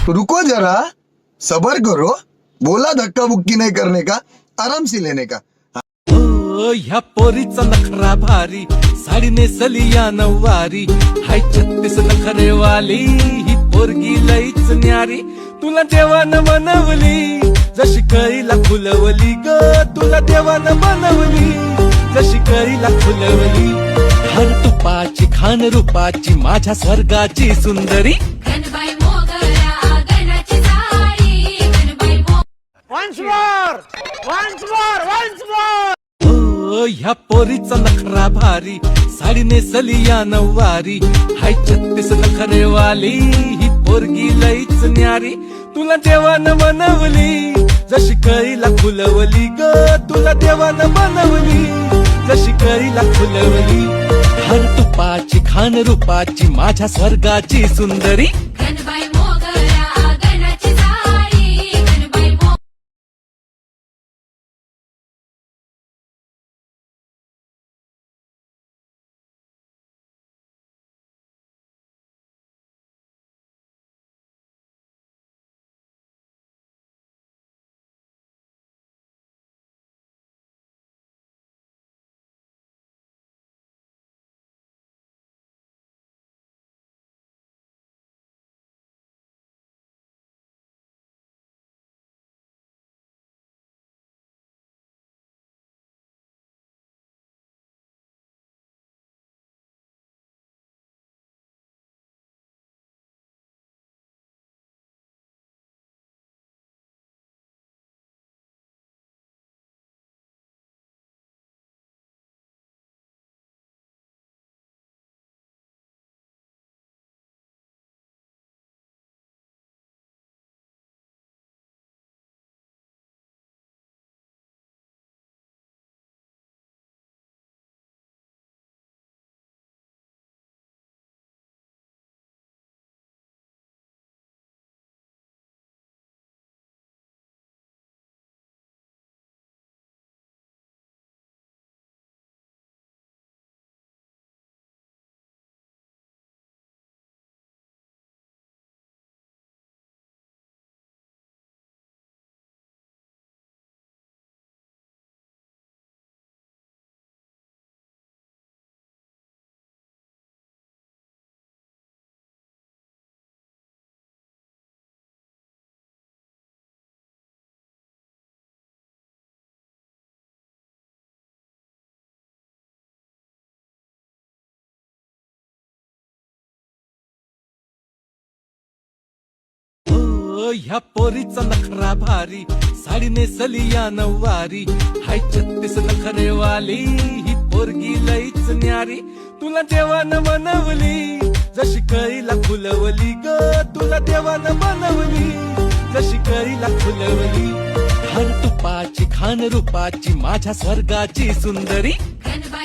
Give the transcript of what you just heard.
रुको जरा, सबर करो, बोला धक्का बुक्की नहीं करने का, आराम से लेने का। ओ ह्या पोरीचा नखरा भारी, साडी नेसली या नऊवारी, हाय 36 नखरेवाली, ही पोरगी लईच न्यारी. तुला देवानं बनवली, जशी कळीला फुलवली ग, तुला देवानं बनवली, जशी कळीला फुलवली. हर तुपाची खान रूपाची, माझ्या स्वर्गाची सुंदरी. गणबाई मोगरा गणाची sari, गणबाई Once more! Once more! Once more! ओ ह्या पोरीचा नखरा भारी, साडी नेसली या नऊवारी, हाय 36 नखरेवाली, ही पोरगी लईच न्यारी. तुला देवानं बनवली, जशी कळीला फुलवली ग, तुला देवानं बनवली, जशी कळीला फुलवली. हर तुपाची खान रूपाची, माझ्या स्वर्गाची सुंदरी. गणबाई मोगरा गणाची साडी, गणबाई ओ ह्या पोरीचा नखरा भारी, साडी नेसली या नऊवारी, हाय 36 नखरेवाली, ही पोरगी लईच न्यारी. तुला देवानं बनवली, जशी कळीला फुलवली ग, तुला देवानं बनवली, जशी कळीला फुलवली. हर तुपाची खान रूपाची, माझ्या स्वर्गाची सुंदरी. गणबाई